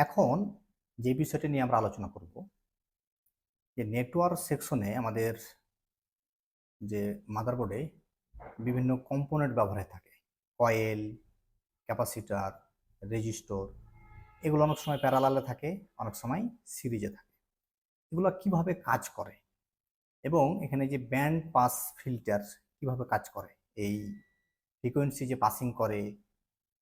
এখন যে বিষয়টি নিয়ে আমরা আলোচনা করব যে নেটওয়ার্ক সেকশনে আমাদের যে মাদারবোর্ডে বিভিন্ন কম্পোনেন্ট ব্যবহার হয়ে থাকে। কয়েল, ক্যাপাসিটার, রেজিস্টর, এগুলো অনেক সময় প্যারালালে থাকে, অনেক সময় সিরিজে থাকে। এগুলো কিভাবে কাজ করে এবং এখানে যে ব্যান্ড পাস ফিল্টার কিভাবে কাজ করে, এই ফ্রিকোয়েন্সি যে পাসিং করে,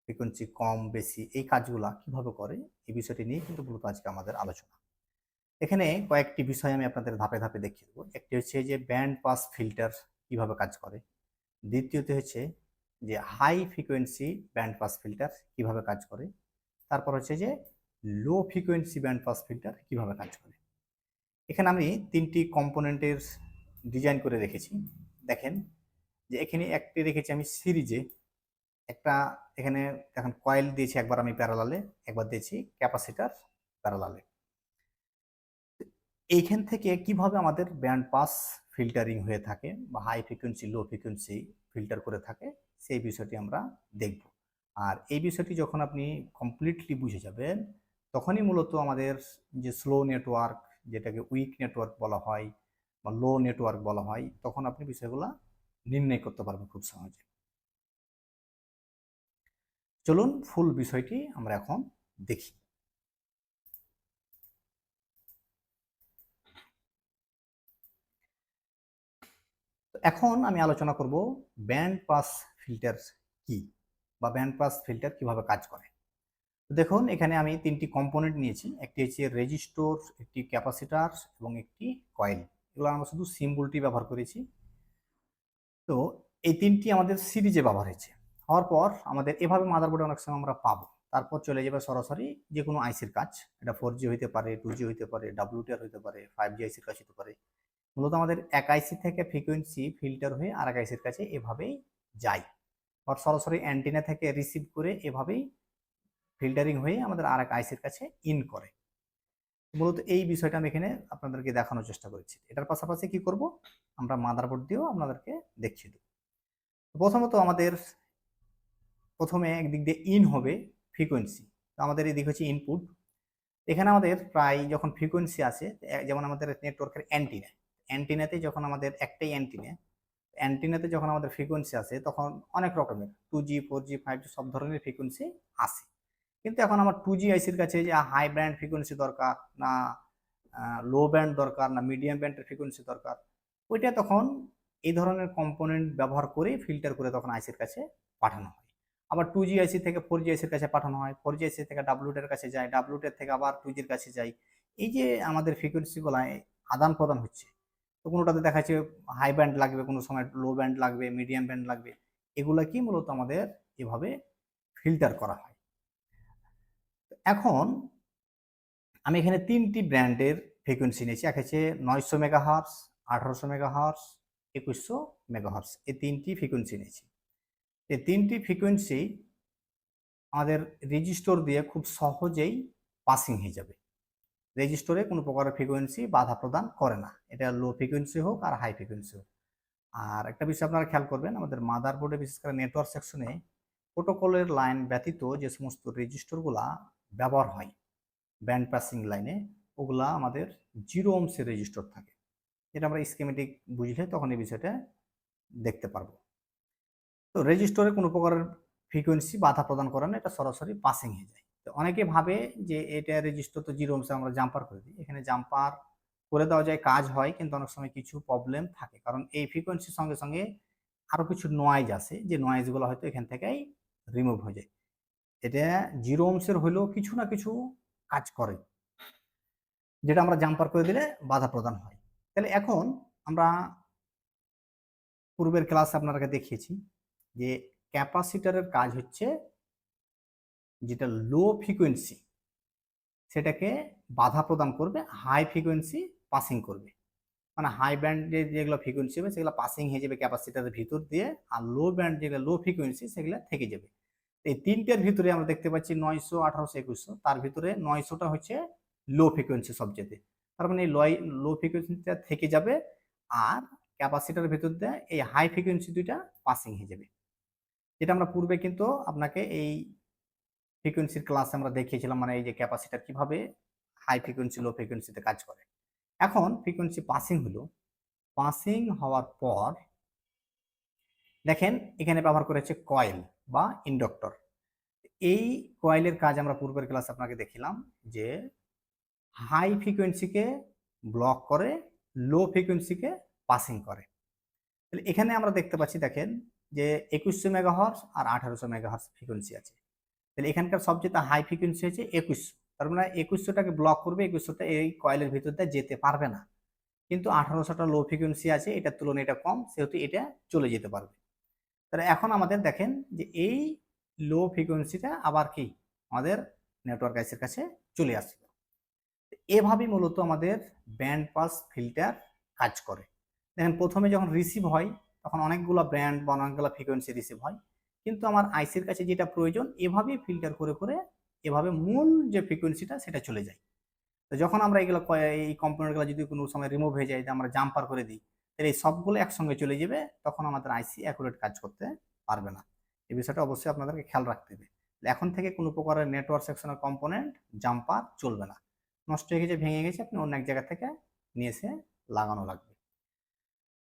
ফ্রিকোয়েন্সি কম বেশি এই কাজগুলা কিভাবে করে, এই বিষয়টি নিয়ে কিন্তু মূলত আজকে আমাদের আলোচনা। এখানে কয়েকটি বিষয় আমি আপনাদের ধাপে ধাপে দেখিয়ে দেবো। একটি হচ্ছে যে ব্যান্ড পাস ফিল্টার কিভাবে কাজ করে, দ্বিতীয়ত হচ্ছে যে high frequency band pass filter কিভাবে কাজ করে, তারপর হচ্ছে যে low frequency band pass filter কিভাবে কাজ করে। এখানে আমি তিনটি কম্পোনেন্টের ডিজাইন করে রেখেছি। দেখেন যে এখানে একটি রেখেছি আমি সিরিজে, একটা এখানে এখন কয়েল দিয়েছি, একবার আমি প্যারালালে, একবার দিয়েছি ক্যাপাসিটার প্যারালালে। এইখান থেকে কিভাবে আমাদের ব্যান্ড পাস ফিল্টারিং হয়ে থাকে বা high frequency low frequency filter করে থাকে, সেই বিষয়টি আমরা দেখব। আর এই বিষয়টি যখন আপনি কমপ্লিটলি বুঝে যাবেন, তখনই মূলত আমাদের যে স্লো নেটওয়ার্ক, যেটাকে উইক নেটওয়ার্ক বলা হয় বা লো নেটওয়ার্ক বলা হয়, তখন আপনি বিষয়গুলো নির্ণয় করতে পারবেন খুব সহজে। চলুন ফুল বিষয়টি আমরা এখন দেখি। এখন আমি আলোচনা করব ব্যান্ড পাস ফিল্টার কি বা ব্যান্ড পাস ফিল্টার কিভাবে কাজ করে। দেখুন এখানে আমি তিনটি কম্পোনেন্ট নিয়েছি, একটি হচ্ছে রেজিস্টর, একটি ক্যাপাসিটার এবং একটি কয়েল। এগুলো আমরা শুধু সিম্বলটি ব্যবহার করেছি। তো এই তিনটি আমাদের সিরিজে ব্যবহার হয়েছে। হওয়ার পর আমাদের এভাবে মাদারবোর্ডে অনেক সময় আমরা পাবো, তারপর চলে যাবে সরাসরি যে কোনো আইসির কাজ। এটা 4G হইতে পারে, 2G হইতে পারে, WTR হইতে পারে, 5G আইসির কাজ হতে পারে। মূলত আমাদের এক আইসি থেকে ফ্রিকোয়েন্সি ফিল্টার হয়ে আরেক আইসির কাছে এভাবেই যায়, আর সরাসরি অ্যান্টিনা থেকে রিসিভ করে এভাবেই ফিল্টারিং হয়ে আমাদের আরেক আইসির কাছে ইন করে। মূলত এই বিষয়টা আমি এখানে আপনাদেরকে দেখানোর চেষ্টা করেছি। এটার পাশাপাশি কি করব, আমরা মাদারবোর্ড দিয়েও আপনাদেরকে দেখিয়ে দেব। প্রথমত আমাদের প্রথমে একদিক দিয়ে ইন হবে ফ্রিকোয়েন্সি, তো আমাদের এই দিক হচ্ছে ইনপুট। এখানে আমাদের প্রায় যখন ফ্রিকোয়েন্সি আসে, যেমন আমাদের নেটওয়ার্কের অ্যান্টিনাতে যখন আমাদের একটাই অ্যান্টিনাতে যখন আমাদের ফ্রিকোয়েন্সি আসে, তখন অনেক রকমের 2G 4G 5G সব ধরনের ফ্রিকোয়েন্সি আসে। কিন্তু এখন আমার 2G আইসির কাছে যে হাই ব্যান্ড ফ্রিকোয়েন্সি দরকার না, লো ব্যান্ড দরকার না, মিডিয়াম ব্যান্ডের ফ্রিকোয়েন্সি দরকার, ওইটা তখন এই ধরনের কম্পোনেন্ট ব্যবহার করে ফিল্টার করে তখন আইসির কাছে পাঠানো হয়। আবার 2G আইসি থেকে 4G আইসির কাছে পাঠানো হয়, 4G আইসি থেকে ডাব্লিউটের কাছে যায়, ডাব্লিউটের থেকে আবার 2Gর কাছে যায়। এই যে আমাদের ফ্রিকোয়েন্সিগুলো আদান প্রদান হচ্ছে, তো কোনোটাতে দেখা যাচ্ছে হাই ব্যান্ড লাগবে, কোনো সময় লো ব্যান্ড লাগবে, মিডিয়াম ব্যান্ড লাগবে, এগুলা কি মূলত আমাদের এভাবে ফিল্টার করা হয়। এখন আমি এখানে তিনটি ব্র্যান্ডের ফ্রিকোয়েন্সি নিয়েছি। এক হচ্ছে 900 মেগাহার্টজ, 1800 মেগাহার্টজ, 2100 মেগাহার্টজ, এই তিনটি ফ্রিকোয়েন্সি নিয়েছি। এই তিনটি ফ্রিকোয়েন্সি আমাদের রেজিস্টর দিয়ে খুব সহজেই পাসিং হয়ে যাবে। রেজিস্টরে কোনো প্রকারের ফ্রিকোয়েন্সি বাধা প্রদান করে না, এটা লো ফ্রিকোয়েন্সি হোক আর হাই ফ্রিকোয়েন্সি হোক। আর একটা বিষয় আপনারা খেয়াল করবেন, আমাদের মাদারবোর্ডে বিশেষ করে নেটওয়ার্ক সেকশনে প্রোটোকলের লাইন ব্যতীত যে সমস্ত রেজিস্টরগুলা ব্যবহার হয় ব্যান্ড পাসিং লাইনে, ওগুলা আমাদের 0 ওহমসের রেজিস্টর থাকে। এটা আমরা স্কিমেটিক বুঝলে তখন এই বিষয়টা দেখতে পারবো। তো রেজিস্টরে কোনো প্রকারের ফ্রিকোয়েন্সি বাধা প্রদান করে না, এটা সরাসরি পাসিং হয়ে যায়। তো অনেকে ভাবে যে এটা রেজিস্টর তো 0 ওহমসে, আমরা জাম্পার করে দিই। এখানে জাম্পার করে দেওয়া যায়, কাজ হয়, কিন্তু অনেক সময় কিছু প্রবলেম থাকে, কারণ এই ফ্রিকোয়েন্সির সঙ্গে সঙ্গে আরো কিছু নয়েজ আছে, যে নয়েজগুলো হয়তো এখান থেকেই রিমুভ হয়ে যায়। এটা 0 ওহমসের হলেও কিছু না কিছু কাজ করে, যেটা আমরা জাম্পার করে দিলে বাধা প্রদান হয়। তাহলে এখন আমরা পূর্বের ক্লাসে আপনাদেরকে দেখিয়েছি যে ক্যাপাসিটরের কাজ হচ্ছে যেটা লো ফ্রিকোয়েন্সি সেটাকে বাধা প্রদান করবে, হাই ফ্রিকোয়েন্সি পাসিং করবে। মানে হাই ব্যান্ডের যেগুলো ফ্রিকোয়েন্সি হবে সেগুলো পাসিং হয়ে যাবে ক্যাপাসিটরের ভিতর দিয়ে, আর লো ব্যান্ড যেগুলো লো ফ্রিকোয়েন্সি সেগুলো থেকে যাবে। এই তিনটের ভিতরে আমরা দেখতে পাচ্ছি 900, 1800, 2100, তার ভিতরে 900টা হচ্ছে লো ফ্রিকোয়েন্সি সবচেয়ে। তার মানে এই লো ফ্রিকোয়েন্সিটা থেকে যাবে, আর ক্যাপাসিটারের ভিতর দিয়ে এই হাই ফ্রিকোয়েন্সি দুইটা পাসিং হয়ে যাবে। যেটা আমরা পূর্বে কিন্তু আপনাকে এই ফ্রিকোয়েন্সির ক্লাসে আমরা দেখিয়েছিলাম, মানে এই যে ক্যাপাসিটর কিভাবে হাই ফ্রিকোয়েন্সি লো ফ্রিকোয়েন্সিতে কাজ করে। এখন ফ্রিকোয়েন্সি পাসিং হলো, পাসিং হওয়ার পর দেখেন এখানে ব্যবহার করেছে কয়েল বা ইন্ডাক্টর। এই কয়েলের কাজ আমরা পূর্বের ক্লাসে আপনাকে দেখিলাম যে হাই ফ্রিকোয়েন্সিকে ব্লক করে, লো ফ্রিকোয়েন্সিকে পাসিং করে। তাহলে এখানে আমরা দেখতে পাচ্ছি, দেখেন যে 2100 মেগাহার্টজ আর 1800 মেগাহার্টজ ফ্রিকোয়েন্সি আছে। তাহলে এখানকার সবচেয়ে হাই ফ্রিকোয়েন্সি হচ্ছে 2100, তার মানে 2100টাকে ব্লক করবে, 2100টা এই কয়েলের ভিতর দিয়ে যেতে পারবে না। কিন্তু 1800টা লো ফ্রিকোয়েন্সি আছে, এটার তুলনায় এটা কম, সেহেতু এটা চলে যেতে পারবে। তাহলে এখন আমাদের দেখেন যে এই লো ফ্রিকোয়েন্সিটা আবার কি আমাদের নেটওয়ার্ক আইসির কাছে চলে আসবে। এভাবেই মূলত আমাদের ব্যান্ড পাস ফিল্টার কাজ করে। দেখেন প্রথমে যখন রিসিভ হয় তখন অনেকগুলো ব্র্যান্ড বা অনেকগুলো ফ্রিকোয়েন্সি রিসিভ হয়, কিন্তু আমার আইসির কাছে যেটা প্রয়োজন এভাবেই ফিল্টার করে করে এভাবে মূল যে ফ্রিকোয়েন্সিটা সেটা চলে যায়। তো যখন আমরা এগুলো এই কম্পোনেন্টগুলো যদি কোনো সময় রিমুভ হয়ে যায়, আমরা জাম্পার করে দিই, তাহলে এই সবগুলো একসঙ্গে চলে যাবে, তখন আমাদের আইসি অ্যাকুরেট কাজ করতে পারবে না। এই বিষয়টা অবশ্যই আপনাদেরকে খেয়াল রাখতে হবে। এখন থেকে কোনো প্রকারের নেটওয়ার্ক সেকশনের কম্পোনেন্ট জাম্পার চলবে না। নষ্ট হয়ে গেছে, ভেঙে গেছে, আপনি অন্য এক জায়গা থেকে নিয়ে এসে লাগানো লাগবে।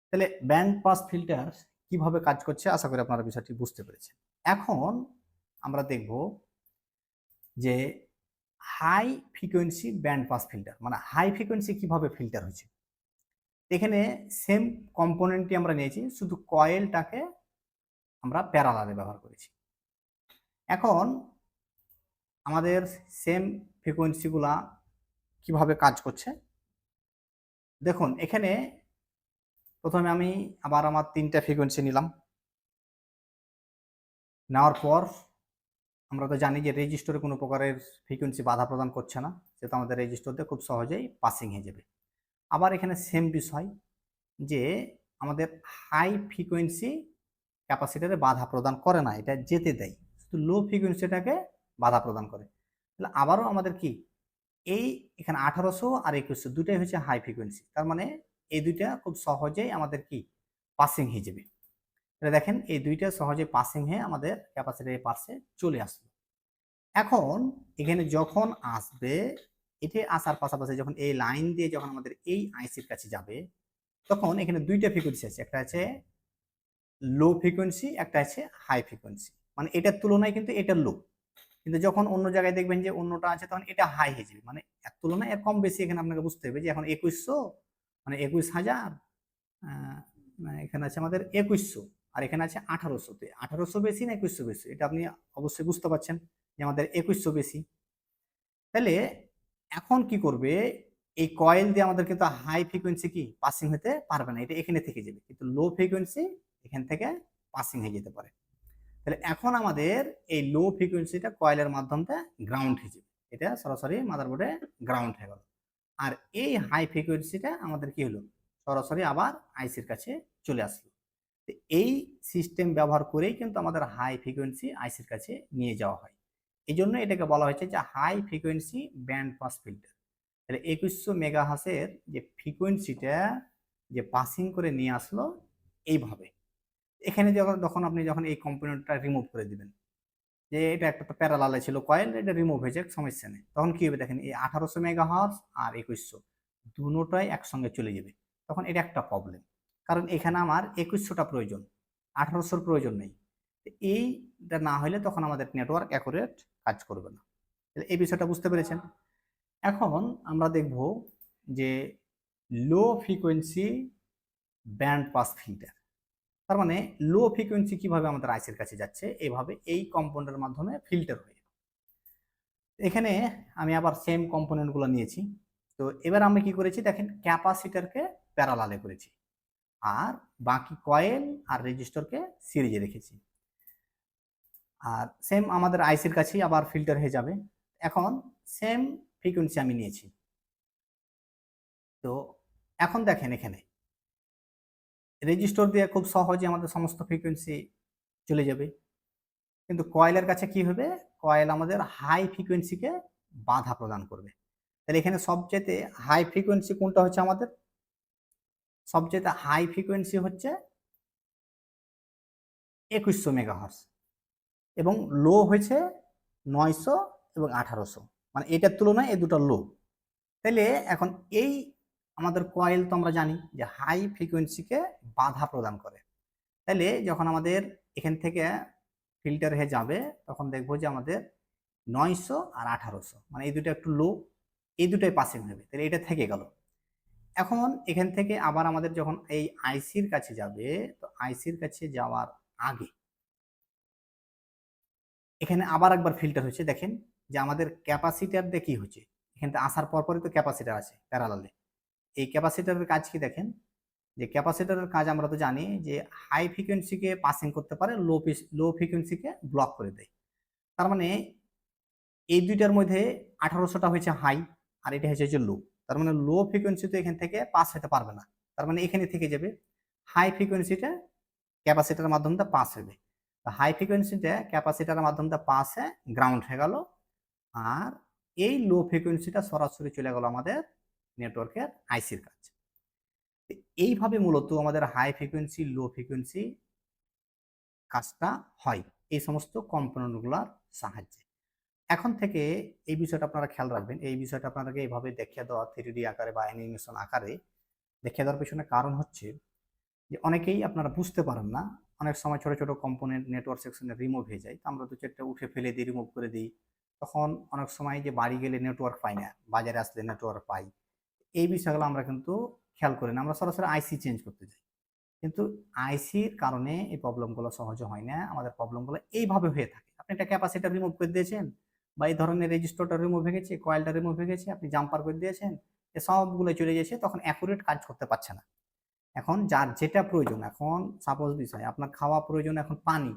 তাহলে ব্যান্ড পাস ফিল্টার কিভাবে কাজ করছে আশা করি আপনারা বিষয়টি বুঝতে পেরেছেন। এখন আমরা দেখব যে high frequency band pass filter, মানে হাই ফ্রিকোয়েন্সি কিভাবে ফিল্টার হয়েছে। এখানে সেম কম্পোনেন্টটি আমরা নিয়েছি, শুধু কয়েলটাকে আমরা প্যারালালে ব্যবহার করেছি। এখন আমাদের সেম ফ্রিকোয়েন্সিগুলা কিভাবে কাজ করছে দেখুন। এখানে প্রথমে আমি আবার আমার 3টা ফ্রিকোয়েন্সি নিলাম, নেওয়ার পর আমরা তো জানি যে রেজিস্টরে কোনো প্রকারের ফ্রিকোয়েন্সি বাধা প্রদান করছে না, সেটা আমাদের রেজিস্টর দিয়ে খুব সহজেই পাসিং হয়ে যাবে। আবার এখানে সেম বিষয় যে আমাদের হাই ফ্রিকোয়েন্সি ক্যাপাসিটারে বাধা প্রদান করে না, এটা যেতে দেয়, শুধু লো ফ্রিকোয়েন্সিটাকে বাধা প্রদান করে। তাহলে আবারও আমাদের কি এই এখানে 1800 আর 2100 দুটাই হচ্ছে হাই ফ্রিকোয়েন্সি, তার মানে এই দুইটা খুব সহজেই আমাদের কি পাসিং হয়ে যাবে। তাহলে দেখেন এই দুইটা সহজে পাসিং হয়ে আমাদের ক্যাপাসিটারের পাশে চলে আসবে। এখন এখানে যখন আসবে, এটি আসার পাশাপাশি যখন এই লাইন দিয়ে যখন আমাদের এই আইসির কাছে যাবে, তখন এখানে দুইটা ফ্রিকোয়েন্সি আছে, একটা আছে লো ফ্রিকোয়েন্সি, একটা আছে হাই ফ্রিকোয়েন্সি, মানে এটার তুলনায় কিন্তু এটা লো। কিন্তু যখন অন্য জায়গায় দেখবেন যে অন্যটা আছে, তখন এটা হাই হয়ে যাবে, মানে এর তুলনায় এর কম বেশি এখানে আপনাকে বুঝতে হবে যে এখন 2100 মানে 21000, এখানে আছে আমাদের 2100 আর এখানে আছে 1800, 1800 বেশি না 2100 বেশি, এটা আপনি অবশ্যই বুঝতে পারছেন যে আমাদের 2100 বেশি। তাহলে এখন কি করবে, এই কয়েল দিয়ে আমাদের কিন্তু হাই ফ্রিকোয়েন্সি কি পাসিং হতে পারবে না, এটা এখানে থেকে যাবে, কিন্তু লো ফ্রিকোয়েন্সি এখান থেকে পাসিং হয়ে যেতে পারে। তাহলে এখন আমাদের এই লো ফ্রিকোয়েন্সিটা কয়েলের মাধ্যমে গ্রাউন্ড হয়ে যাবে, এটা সরাসরি মাদারবোর্ডে গ্রাউন্ড হয়ে গেল। আর এই হাই ফ্রিকোয়েন্সিটা আমাদের কি হলো, সরাসরি আবার আইসির কাছে চলে আসলো। এই সিস্টেম ব্যবহার করেই কিন্তু আমাদের হাই ফ্রিকোয়েন্সি আইসির কাছে নিয়ে যাওয়া হয়। এই জন্য এটাকে বলা হয়েছে যে high frequency band pass filter. তাহলে 2100 মেগাহার্টজের যে ফ্রিকোয়েন্সিটা যে পাসিং করে নিয়ে আসলো এইভাবে। এখানে যখন আপনি এই কম্পোনেন্টটা রিমুভ করে দিবেন, যে এটা একটা তো প্যারালালে ছিল কয়েল, এটা রিমুভ হয়েছে, সমস্যা নেই, তখন কি হবে দেখেন এই 1800 মেগাহার্টজ আর 2100 দুটোটাই একসঙ্গে চলে যাবে। তখন এটা একটা প্রবলেম, কারণ এখানে আমার 2100টা প্রয়োজন, 1800 প্রয়োজন নেই। এইটা না হলে তখন আমাদের নেটওয়ার্ক অ্যাকুরেট কাজ করবে না। এই বিষয়টা বুঝতে পেরেছেন। এখন আমরা দেখব যে low frequency band pass filter, তার মানে লো ফ্রিকোয়েন্সি কিভাবে আমাদের আইসির কাছে যাচ্ছে, এইভাবে এই কম্পোনেন্টের মাধ্যমে ফিল্টার হয়ে। এখানে আমি আবার সেম কম্পোনেন্টগুলো নিয়েছি। তো এবার আমরা কি করেছি দেখেন, ক্যাপাসিটরকে প্যারালালে করেছি আর বাকি কয়েল আর রেজিস্টরকে সিরিজে রেখেছি। আর সেম আমাদের আইসির কাছেই আবার ফিল্টার হয়ে যাবে। এখন সেম ফ্রিকোয়েন্সি আমি নিয়েছি। তো এখন দেখেন এখানে রেজিস্টর দিয়ে খুব সহজে আমাদের সমস্ত ফ্রিকোয়েন্সি চলে যাবে, কিন্তু কয়েলের কাছে কি হবে, কয়েল আমাদের হাই ফ্রিকোয়েন্সিকে বাধা প্রদান করবে। তাহলে এখানে সবচেয়ে হাই ফ্রিকোয়েন্সি কোনটা হচ্ছে আমাদের, সবচেয়ে হাই ফ্রিকোয়েন্সি হচ্ছে 2100 মেগাহার্টজ এবং লো হয়েছে 900 এবং 1800, মানে এটার তুলনায় এই দুটো লো। তাহলে এখন এই আমাদের কয়েল তো আমরা জানি যে হাই ফ্রিকোয়েন্সিকে বাধা প্রদান করে। তাহলে যখন আমাদের এখান থেকে ফিল্টার হয়ে যাবে তখন দেখবো যে আমাদের 900 আর 1800, মানে এই দুটো একটু লো, এই দুটোই পাসিং হবে, তাহলে এটা থেকে গেল। এখন এখান থেকে আবার আমাদের যখন এই আইসির কাছে যাবে, তো আইসির কাছে যাওয়ার আগে এখানে আবার একবার ফিল্টার হচ্ছে। দেখেন যে আমাদের ক্যাপাসিটার দিয়ে কি হচ্ছে, এখান থেকে আসার পরপরই তো ক্যাপাসিটার আছে প্যারালালে। এই ক্যাপাসিটারের কাজ কি দেখেন, যে ক্যাপাসিটারের কাজ আমরা তো জানি যে হাই ফ্রিকোয়েন্সিকে পাসিং করতে পারে, লো ফ্রিকোয়েন্সিকে ব্লক করে দেয়। তার মানে এই দুইটার মধ্যে 1800টা হয়েছে হাই আর এটা হচ্ছে লো। তার মানে লো ফ্রিকোয়েন্সি তো এখান থেকে পাস হতে পারবে না, তার মানে এখানে থেকে যাবে। হাই ফ্রিকোয়েন্সিটা ক্যাপাসিটারের মাধ্যমে পাস হবে, হাই ফ্রিকোয়েন্সিটা ক্যাপাসিটারের মাধ্যমে পাস হয়ে গ্রাউন্ড হয়ে গেল, আর এই লো ফ্রিকোয়েন্সিটা সরাসরি চলে গেল আমাদের নেটওয়ার্কের আইসির কাছে। এইভাবে মূলত আমাদের হাই ফ্রিকোয়েন্সি লো ফ্রিকোয়েন্সি কাজটা হয় এই সমস্ত কম্পোনেন্টগুলোর সাহায্যে। এখন থেকে এই বিষয়টা আপনারা খেয়াল রাখবেন, এই বিষয়টা আপনাদেরকে এইভাবে দেখিয়ে দেওয়া 3D আকারে বা অ্যানিমেশন আকারে দেখিয়ে দেওয়ার পেছনে কারণ হচ্ছে যে অনেকেই আপনারা বুঝতে পারেন না, অনেক সময় ছোট ছোট কম্পোনেন্ট নেটওয়ার্ক সেকশনে রিমুভ হয়ে যায়, তো আমরা দু চারটা উঠে ফেলে দিই, রিমুভ করে দিই। তখন অনেক সময় যে বাড়ি গেলে নেটওয়ার্ক পাই না, বাজারে আসলে নেটওয়ার্ক পাই, এই বিষয়গুলো আমরা কিন্তু খেয়াল করি না, আমরা সরাসরি আইসি চেঞ্জ করতে যাই। কিন্তু আইসির কারণে এই প্রবলেমগুলো সহজে হয় না, আমাদের প্রবলেমগুলো এইভাবে হয়ে থাকে। আপনি একটা ক্যাপাসিটার রিমুভ করে দিয়েছেন, বা এই ধরনের রেজিস্টারটা রিমুভ হয়ে গেছে, কয়েলটা রিমুভ হয়ে গেছে, আপনি জাম্পার করে দিয়েছেন, এ সবগুলো চলে গেছে, তখন অ্যাকুরেট কাজ করতে পারছে না। এখন যার যেটা প্রয়োজন, এখন সাপোজ বিষয় আপনার খাওয়া প্রয়োজন এখন পানি,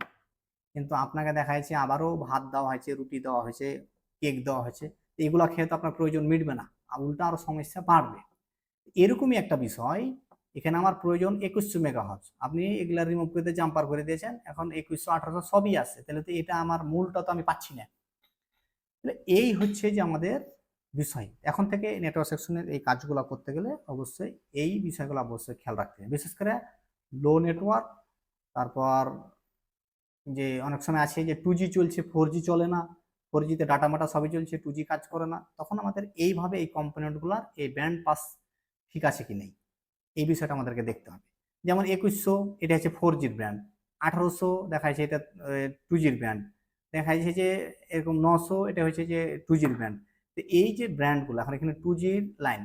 কিন্তু আপনাকে দেখা যাচ্ছে আবারও ভাত দেওয়া হয়েছে, রুটি দেওয়া হয়েছে, কেক দেওয়া হয়েছে, এগুলো খেয়ে তো আপনার প্রয়োজন মিটবে না, আর উল্টা আরো সমস্যা বাড়বে। এরকমই একটা বিষয়, এখানে আমার প্রয়োজন 2100 মেগাহার্টজ, আপনি এগুলা রিমুভ করে দিয়ে জাম্পার করে দিয়েছেন, এখন 2100 1800 সবই আছে, তাহলে তো এটা আমার মূলটা তো আমি পাচ্ছি না। তাহলে এই হচ্ছে যে আমাদের বিষয়। এখন থেকে নেটওয়ার্ক সেকশনের এই কাজগুলো করতে গেলে অবশ্যই এই বিষয়গুলো অবশ্যই খেয়াল রাখতে হবে, বিশেষ করে লো নেটওয়ার্ক। তারপর যে অনেক সময় আছে যে 2G চলছে, 4G চলে না, 4Gতে ডাটা মাটা সবই চলছে, 2G কাজ করে না, তখন আমাদের এইভাবে এই কম্পোনেন্টগুলোর এই ব্যান্ড পাস ঠিক আছে কি নেই, এই বিষয়টা আমাদেরকে দেখতে হবে। যেমন 2100 এটা হচ্ছে 4Gর ব্র্যান্ড, 1800 দেখা যাচ্ছে এটা 2Gর ব্র্যান্ড, দেখা যাচ্ছে যে এরকম 900 এটা হচ্ছে যে 2Gর ব্র্যান্ড। তো এই যে ব্র্যান্ডগুলো, এখন এখানে 2Gর লাইন,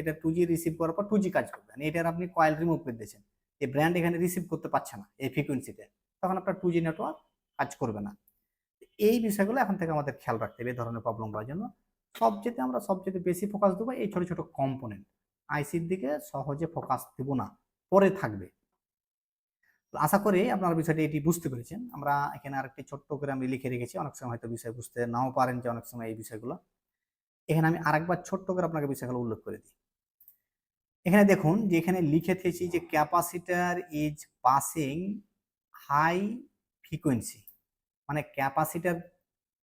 এটা 2G রিসিভ করার পর 2G কাজ করবে, এটার আপনি কয়েল রিমুভ করে দিয়েছেন, এই ব্র্যান্ড এখানে রিসিভ করতে পারছে না এই ফ্রিকোয়েন্সিতে, তখন আপনার 2G নেটওয়ার্ক কাজ করবে না। এই বিষয়গুলো এখন থেকে আমাদের খেয়াল রাখতে হবে এই ধরনের প্রবলেমগুলোর জন্য। সবচেয়ে বেশি ফোকাস দেবো এই ছোট ছোট কম্পোনেন্ট, আইসির দিকে সহজে ফোকাস দেব না, পরে থাকবে। আশা করি আপনারা বিষয়টি এটি বুঝতে পেরেছেন। আমরা এখানে আরেকটি ছোট্ট করে আমি লিখে রেখেছি, অনেক সময় হয়তো বিষয় বুঝতে নাও পারেন যে অনেক সময় এই বিষয়গুলো, এখানে আমি আরেকবার ছোট্ট করে আপনাকে বিষয়গুলো উল্লেখ করে দিই। এখানে দেখুন যে এখানে লিখে দিয়েছি যে capacitor is passing high frequency, মানে ক্যাপাসিটার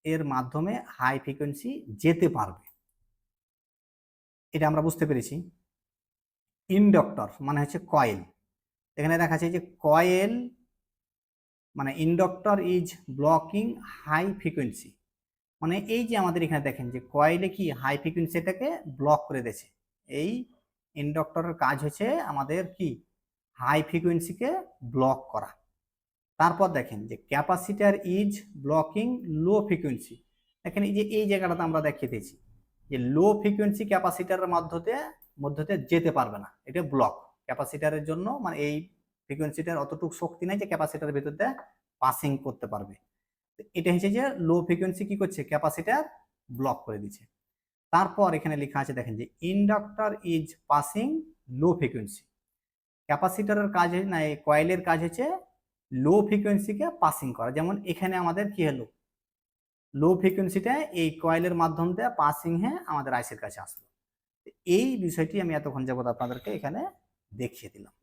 এর মাধ্যমে হাই ফ্রিকোয়েন্সি যেতে পারবে, এটা আমরা বুঝতে পেরেছি। ইন্ডাক্টর মানে হচ্ছে কয়েল, এখানে দেখা যাচ্ছে যে কয়েল মানে inductor is blocking high frequency, মানে এই যে আমাদের এখানে দেখেন যে কয়েলে কি হাই ফ্রিকোয়েন্সিটাকে ব্লক করে দিয়েছে, এই ইন্ডাক্টরের কাজ হচ্ছে আমাদের কি হাই ফ্রিকোয়েন্সিকে ব্লক করা। তারপর দেখেন যে capacitor is blocking low frequency, দেখেন এই যে এই জায়গাটাতে আমরা দেখিয়ে দিয়েছি যে লো ফ্রিকোয়েন্সি ক্যাপাসিটারের মধ্যে যেতে পারবে না, এটা ব্লক ক্যাপাসিটারের জন্য, মানে এই ফ্রিকোয়েন্সিটার অতটুকু শক্তি নাই যে ক্যাপাসিটারের ভিতর দিয়ে পাসিং করতে পারবে। এটা হচ্ছে যে লো ফ্রিকোয়েন্সি কি করছে, ক্যাপাসিটার ব্লক করে দিচ্ছে। তারপর এখানে লেখা আছে দেখেন যে inductor is passing low frequency, ক্যাপাসিটারের কাজ না, এই কয়েলের কাজ হচ্ছে লো ফ্রিকোয়েন্সিকে পাসিং করা। যেমন এখানে আমাদের কি হলো, লো ফ্রিকোয়েন্সিটা এই কয়েলের মাধ্যম দিয়ে পাসিং হয়ে আমাদের আইসির কাছে আসলো। এই বিষয়টি আমি এতক্ষণ যাবত আপনাদেরকে এখানে দেখিয়ে দিলাম।